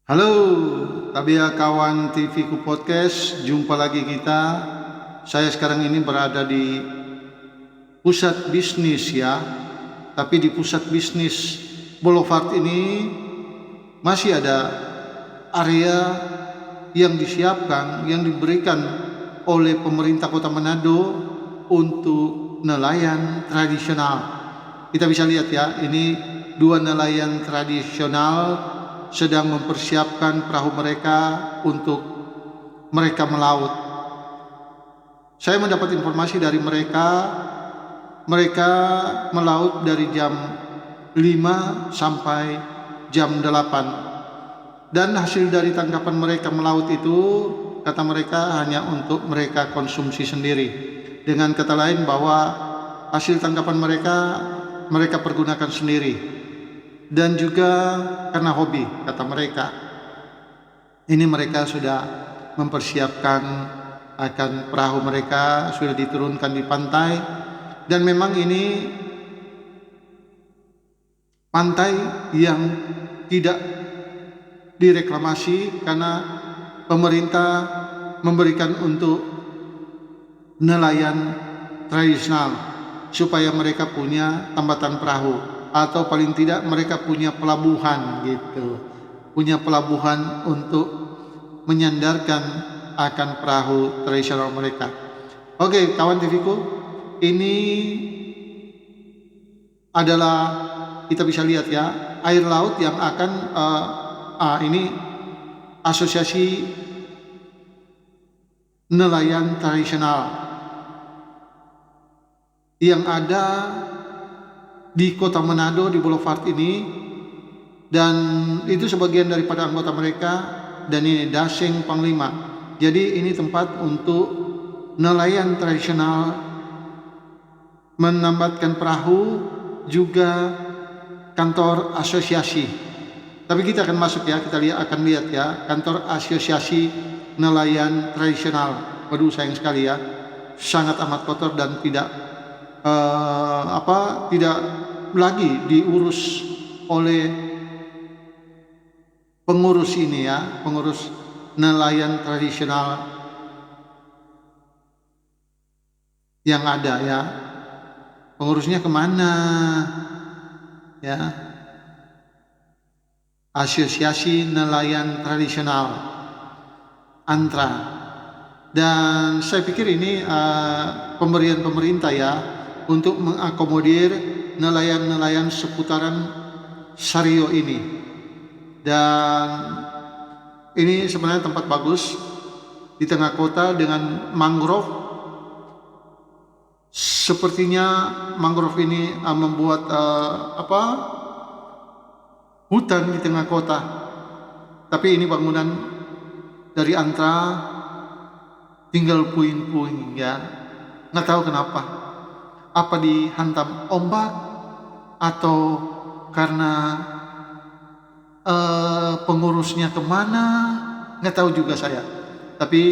Halo, Tabia Kawan TV Ku Podcast, jumpa lagi kita. Saya sekarang ini berada di pusat bisnis ya, tapi di pusat bisnis Boulevard ini masih ada area yang disiapkan, yang diberikan oleh pemerintah Kota Manado untuk nelayan tradisional. Kita bisa lihat ya, ini dua nelayan tradisional sedang mempersiapkan perahu mereka untuk mereka melaut. Saya mendapat informasi dari mereka melaut dari jam 5 sampai jam 8. Dan hasil dari tangkapan mereka melaut itu, kata mereka, hanya untuk mereka konsumsi sendiri. Dengan kata lain bahwa hasil tangkapan mereka pergunakan sendiri. Dan juga karena hobi, kata mereka. Ini mereka sudah mempersiapkan akan perahu mereka, sudah diturunkan di pantai. Dan memang ini pantai yang tidak direklamasi karena pemerintah memberikan untuk nelayan tradisional supaya mereka punya tambatan perahu, atau paling tidak mereka punya pelabuhan gitu, punya pelabuhan untuk menyandarkan akan perahu tradisional mereka. Oke, kawan TVku, ini adalah, kita bisa lihat ya, air laut yang akan ini asosiasi nelayan tradisional yang ada di Kota Manado di Boulevard ini, dan itu sebagian daripada anggota mereka. Dan ini Daseng Panglima. Jadi ini tempat untuk nelayan tradisional menambatkan perahu, juga kantor asosiasi. Tapi kita akan masuk ya, kita akan lihat ya, kantor asosiasi nelayan tradisional. Waduh, sayang sekali ya, sangat amat kotor dan tidak tidak lagi diurus oleh pengurus ini ya, pengurus nelayan tradisional yang ada ya. Pengurusnya kemana ya? Asosiasi Nelayan Tradisional ANTRA. Dan saya pikir ini pemberian pemerintah ya, untuk mengakomodir nelayan-nelayan seputaran Sario ini. Dan ini sebenarnya tempat bagus di tengah kota dengan mangrove. Sepertinya mangrove ini membuat hutan di tengah kota. Tapi ini bangunan dari ANTRA tinggal puing-puing ya. Nggak tahu kenapa. Apa dihantam ombak atau karena pengurusnya kemana, nggak tahu juga saya. Tapi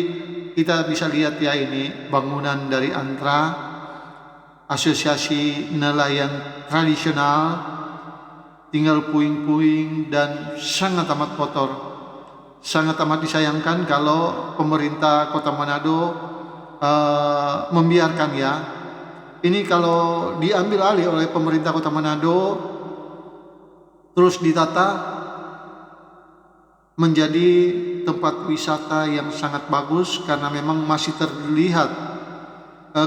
kita bisa lihat ya, ini bangunan dari ANTRA, Asosiasi Nelayan Tradisional, tinggal puing-puing dan sangat amat kotor. Sangat amat disayangkan kalau pemerintah Kota Manado membiarkan ya. Ini kalau diambil alih oleh pemerintah Kota Manado, terus ditata menjadi tempat wisata yang sangat bagus, karena memang masih terlihat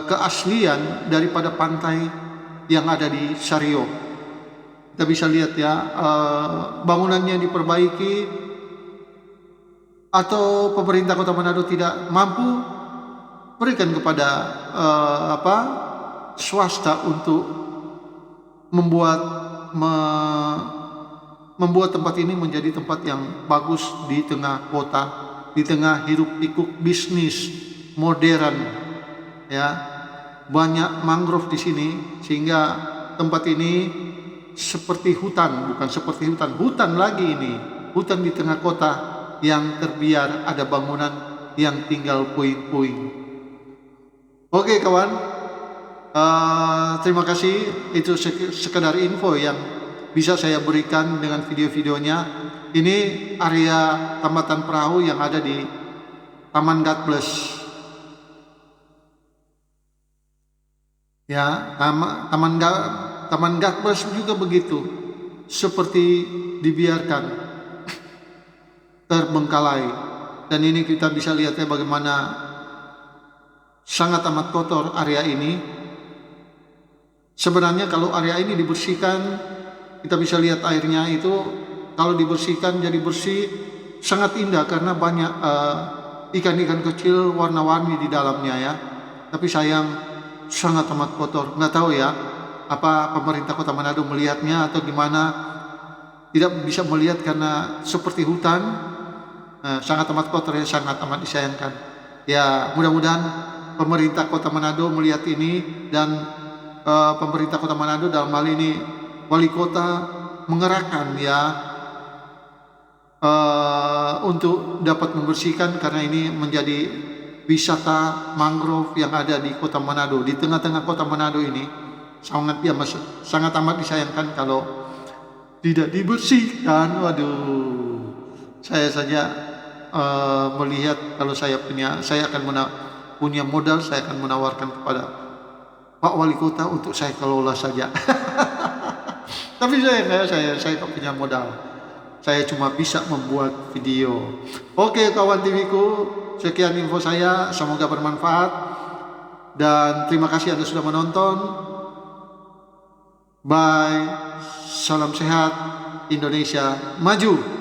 keaslian daripada pantai yang ada di Sario. Kita bisa lihat ya, bangunannya diperbaiki, atau pemerintah Kota Manado tidak mampu berikan kepada swasta untuk membuat tempat ini menjadi tempat yang bagus di tengah kota, di tengah hiruk pikuk bisnis modern ya. Banyak mangrove di sini sehingga tempat ini seperti hutan, bukan seperti hutan lagi ini, hutan di tengah kota yang terbiar ada bangunan yang tinggal puing-puing. Oke kawan, terima kasih. Itu sekedar info yang bisa saya berikan dengan video-videonya. Ini area tambatan perahu yang ada di Taman God Bless. Ya, Taman God Bless juga begitu, seperti dibiarkan terbengkalai. Dan ini kita bisa lihat ya bagaimana sangat amat kotor area ini. Sebenarnya kalau area ini dibersihkan, kita bisa lihat airnya itu kalau dibersihkan jadi bersih, sangat indah karena banyak ikan-ikan kecil warna-warni di dalamnya ya. Tapi sayang sangat amat kotor. Nggak tahu ya apa pemerintah Kota Manado melihatnya atau gimana, tidak bisa melihat karena seperti hutan. Sangat amat kotor ya, sangat amat disayangkan ya. Mudah-mudahan pemerintah Kota Manado melihat ini, dan pemerintah Kota Manado dalam hal ini wali kota mengerahkan ya untuk dapat membersihkan, karena ini menjadi wisata mangrove yang ada di Kota Manado, di tengah-tengah Kota Manado ini. Sangat amat disayangkan kalau tidak dibersihkan. Waduh, saya saja melihat kalau saya akan punya modal, saya akan menawarkan kepada Pak Wali Kota untuk saya kelola saja. Tapi saya tak punya modal. Saya cuma bisa membuat video. Oke kawan TV-ku, sekian info saya, semoga bermanfaat. Dan terima kasih Anda sudah menonton. Bye. Salam sehat. Indonesia maju.